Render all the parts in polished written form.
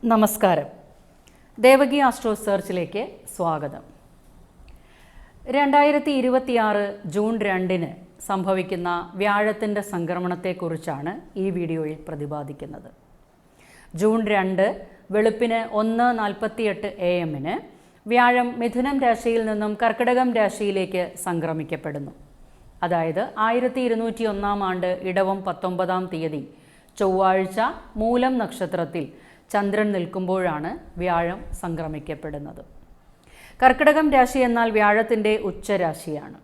നമസ്കാരം. ദേവകി ആസ്ട്രോ സെർച്ചിലേക്ക് സ്വാഗതം. 2026 ജൂൺ 2 സംഭവിക്കുന്ന വ്യാഴത്തിൻ്റെ സംക്രമണത്തെക്കുറിച്ചാണ് ഈ വീഡിയോയിൽ പ്രതിപാദിക്കുന്നത്. ജൂൺ 2 വെളുപ്പിന് 1:48 AM വ്യാഴം മിഥുനം രാശിയിൽ നിന്നും കർക്കിടകം രാശിയിലേക്ക് സംക്രമിക്കപ്പെടുന്നു. അതായത് 1201 ആണ്ട് ഇടവം 19-ാം തീയതി ചൊവ്വാഴ്ച മൂലം നക്ഷത്രത്തിൽ ചന്ദ്രൻ നിൽക്കുമ്പോഴാണ് വ്യാഴം സംക്രമിക്കപ്പെടുന്നത്. കർക്കിടകം രാശി എന്നാൽ വ്യാഴത്തിൻ്റെ ഉച്ചരാശിയാണ്.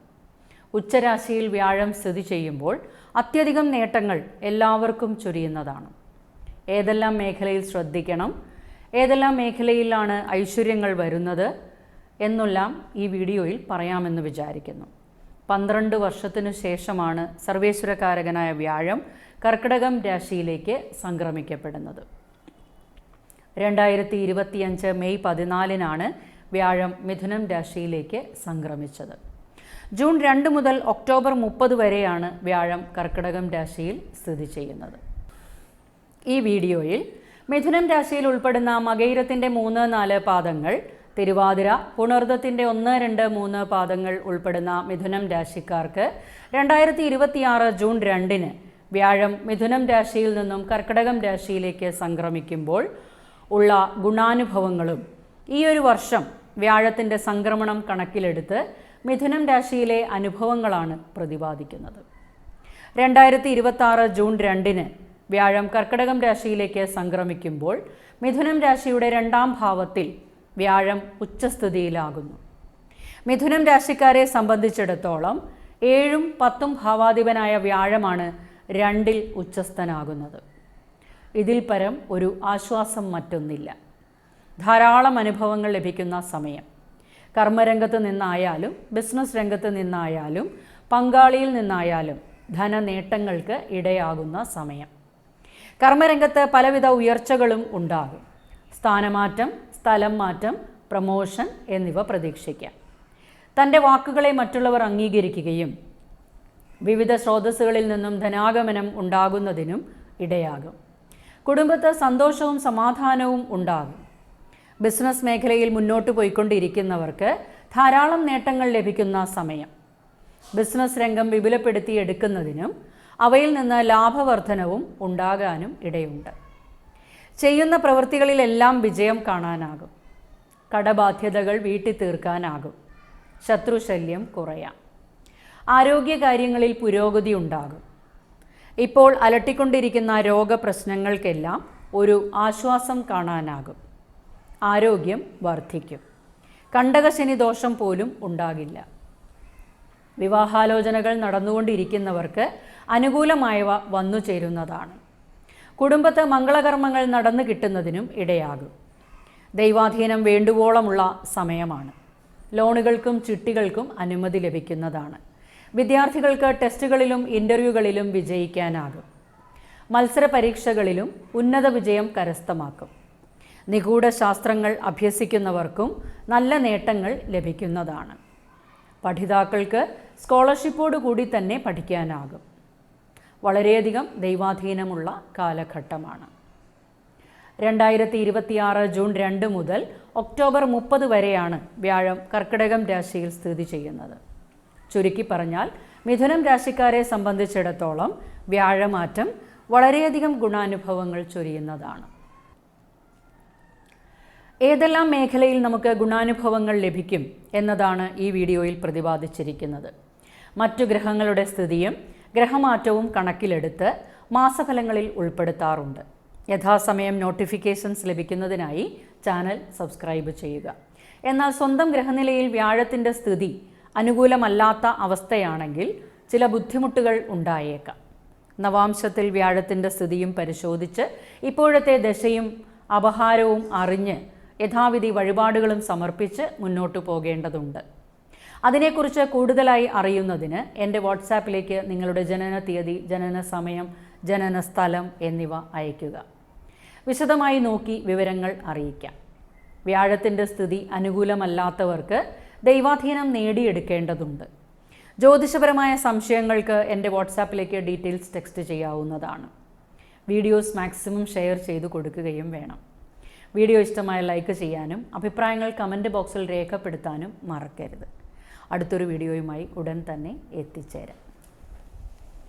ഉച്ചരാശിയിൽ വ്യാഴം സ്ഥിതി ചെയ്യുമ്പോൾ അത്യധികം നേട്ടങ്ങൾ എല്ലാവർക്കും ചൊരിയുന്നതാണ്. ഏതെല്ലാം മേഖലയിൽ ശ്രദ്ധിക്കണം, ഏതെല്ലാം മേഖലയിലാണ് ഐശ്വര്യങ്ങൾ വരുന്നത് എന്നെല്ലാം ഈ വീഡിയോയിൽ പറയാമെന്ന് വിചാരിക്കുന്നു. 12 വർഷത്തിനു ശേഷമാണ് സർവേശ്വരകാരകനായ വ്യാഴം കർക്കിടകം രാശിയിലേക്ക് സംക്രമിക്കപ്പെടുന്നത്. 2025 മെയ് 14 വ്യാഴം മിഥുനം രാശിയിലേക്ക് സംക്രമിച്ചത്. ജൂൺ 2 മുതൽ ഒക്ടോബർ 30 വരെയാണ് വ്യാഴം കർക്കിടകം രാശിയിൽ സ്ഥിതി ചെയ്യുന്നത്. ഈ വീഡിയോയിൽ മിഥുനം രാശിയിൽ ഉൾപ്പെടുന്ന മകയിരത്തിൻ്റെ 3-4 പാദങ്ങൾ, തിരുവാതിര, പുണർദത്തിൻ്റെ 1-2-3 പാദങ്ങൾ ഉൾപ്പെടുന്ന മിഥുനം രാശിക്കാർക്ക് 2026 ജൂൺ 2 വ്യാഴം മിഥുനം രാശിയിൽ നിന്നും കർക്കിടകം രാശിയിലേക്ക് സംക്രമിക്കുമ്പോൾ ഉള്ള ഗുണാനുഭവങ്ങളും ഈ ഒരു വർഷം വ്യാഴത്തിൻ്റെ സംക്രമണം കണക്കിലെടുത്ത് മിഥുനം രാശിയിലെ അനുഭവങ്ങളാണ് പ്രതിപാദിക്കുന്നത്. 2026 ജൂൺ 2 വ്യാഴം കർക്കിടകം രാശിയിലേക്ക് സംക്രമിക്കുമ്പോൾ മിഥുനം രാശിയുടെ 2-ാം ഭാവത്തിൽ വ്യാഴം ഉച്ചസ്ഥിതിയിലാകുന്നു. മിഥുനം രാശിക്കാരെ സംബന്ധിച്ചിടത്തോളം 7-ഉം 10-ഉം ഭാവാധിപനായ വ്യാഴമാണ് 2-ൽ ഉച്ചസ്ഥനാകുന്നത്. ഇതിൽ പരം ഒരു ആശ്വാസം മറ്റൊന്നില്ല. ധാരാളം അനുഭവങ്ങൾ ലഭിക്കുന്ന സമയം. കർമ്മരംഗത്ത് നിന്നായാലും ബിസിനസ് രംഗത്ത് നിന്നായാലും പങ്കാളിയിൽ നിന്നായാലും ധനനേട്ടങ്ങൾക്ക് ഇടയാകുന്ന സമയം. കർമ്മരംഗത്ത് പലവിധ ഉയർച്ചകളും ഉണ്ടാകും. സ്ഥാനമാറ്റം, സ്ഥലം മാറ്റം, പ്രമോഷൻ എന്നിവ പ്രതീക്ഷിക്കാം. തൻ്റെ വാക്കുകളെ മറ്റുള്ളവർ അംഗീകരിക്കുകയും വിവിധ സ്രോതസ്സുകളിൽ നിന്നും ധനാഗമനം ഉണ്ടാകുന്നതിനും ഇടയാകും. കുടുംബത്ത് സന്തോഷവും സമാധാനവും ഉണ്ടാകും. ബിസിനസ് മേഖലയിൽ മുന്നോട്ട് പോയിക്കൊണ്ടിരിക്കുന്നവർക്ക് ധാരാളം നേട്ടങ്ങൾ ലഭിക്കുന്ന സമയം. ബിസിനസ് രംഗം വിപുലപ്പെടുത്തി എടുക്കുന്നതിനും അവയിൽ നിന്ന് ലാഭവർധനവും ഉണ്ടാകാനും ഇടയുണ്ട്. ചെയ്യുന്ന പ്രവൃത്തികളിലെല്ലാം വിജയം കാണാനാകും. കടബാധ്യതകൾ വീട്ടി തീർക്കാനാകും. ശത്രുശല്യം കുറയാം. ആരോഗ്യകാര്യങ്ങളിൽ പുരോഗതി ഉണ്ടാകും. ഇപ്പോൾ അലട്ടിക്കൊണ്ടിരിക്കുന്ന രോഗപ്രശ്നങ്ങൾക്കെല്ലാം ഒരു ആശ്വാസം കാണാനാകും. ആരോഗ്യം വർദ്ധിക്കും. കണ്ടകശനി ദോഷം പോലും ഉണ്ടാകില്ല. വിവാഹാലോചനകൾ നടന്നുകൊണ്ടിരിക്കുന്നവർക്ക് അനുകൂലമായവ വന്നു ചേരുന്നതാണ്. കുടുംബത്ത് മംഗളകർമ്മങ്ങൾ നടന്നു കിട്ടുന്നതിനും ഇടയാകും. ദൈവാധീനം വേണ്ടുവോളമുള്ള സമയമാണ്. ലോണുകൾക്കും ചിട്ടികൾക്കും അനുമതി ലഭിക്കുന്നതാണ്. വിദ്യാർത്ഥികൾക്ക് ടെസ്റ്റുകളിലും ഇൻ്റർവ്യൂകളിലും വിജയിക്കാനാകും. മത്സര പരീക്ഷകളിലും ഉന്നത വിജയം കരസ്ഥമാക്കും. നിഗൂഢ ശാസ്ത്രങ്ങൾ അഭ്യസിക്കുന്നവർക്കും നല്ല നേട്ടങ്ങൾ ലഭിക്കുന്നതാണ്. പഠിതാക്കൾക്ക് സ്കോളർഷിപ്പോടു കൂടി തന്നെ പഠിക്കാനാകും. വളരെയധികം ദൈവാധീനമുള്ള കാലഘട്ടമാണ്. 2026 ജൂൺ 2 മുതൽ ഒക്ടോബർ 30 വരെയാണ് വ്യാഴം കർക്കിടകം രാശിയിൽ സ്ഥിതി ചെയ്യുന്നത്. ചുരുക്കി പറഞ്ഞാൽ മിഥുനം രാശിക്കാരെ സംബന്ധിച്ചിടത്തോളം വ്യാഴമാറ്റം വളരെയധികം ഗുണാനുഭവങ്ങൾ ചൊരിയുന്നതാണ്. ഏതെല്ലാം മേഖലയിൽ നമുക്ക് ഗുണാനുഭവങ്ങൾ ലഭിക്കും എന്നതാണ് ഈ വീഡിയോയിൽ പ്രതിപാദിച്ചിരിക്കുന്നത്. മറ്റു ഗ്രഹങ്ങളുടെ സ്ഥിതിയും ഗ്രഹമാറ്റവും കണക്കിലെടുത്ത് മാസഫലങ്ങളിൽ ഉൾപ്പെടുത്താറുണ്ട്. യഥാസമയം നോട്ടിഫിക്കേഷൻസ് ലഭിക്കുന്നതിനായി ചാനൽ സബ്സ്ക്രൈബ് ചെയ്യുക. എന്നാൽ സ്വന്തം ഗ്രഹനിലയിൽ വ്യാഴത്തിൻ്റെ സ്ഥിതി അനുകൂലമല്ലാത്ത അവസ്ഥയാണെങ്കിൽ ചില ബുദ്ധിമുട്ടുകൾ ഉണ്ടായേക്കാം. നവാംശത്തിൽ വ്യാഴത്തിൻ്റെ സ്ഥിതിയും പരിശോധിച്ച് ഇപ്പോഴത്തെ ദശയും അപഹാരവും അറിഞ്ഞ് യഥാവിധി വഴിപാടുകളും സമർപ്പിച്ച് മുന്നോട്ടു പോകേണ്ടതുണ്ട്. അതിനെക്കുറിച്ച് കൂടുതലായി അറിയുന്നതിന് എൻ്റെ വാട്സാപ്പിലേക്ക് നിങ്ങളുടെ ജനന തീയതി, ജനന സമയം, ജനന സ്ഥലം എന്നിവ അയയ്ക്കുക. വിശദമായി നോക്കി വിവരങ്ങൾ അറിയിക്കാം. വ്യാഴത്തിൻ്റെ സ്ഥിതി അനുകൂലമല്ലാത്തവർക്ക് ദൈവാധീനം നേടിയെടുക്കേണ്ടതുണ്ട്. ജ്യോതിഷപരമായ സംശയങ്ങൾക്ക് എൻ്റെ വാട്സാപ്പിലേക്ക് ഡീറ്റെയിൽസ് ടെക്സ്റ്റ് ചെയ്യാവുന്നതാണ്. വീഡിയോസ് മാക്സിമം ഷെയർ ചെയ്തു കൊടുക്കുകയും വേണം. വീഡിയോ ഇഷ്ടമായ ലൈക്ക് ചെയ്യാനും അഭിപ്രായങ്ങൾ കമൻറ്റ് ബോക്സിൽ രേഖപ്പെടുത്താനും മറക്കരുത്. അടുത്തൊരു വീഡിയോയുമായി ഉടൻ തന്നെ എത്തിച്ചേരാം.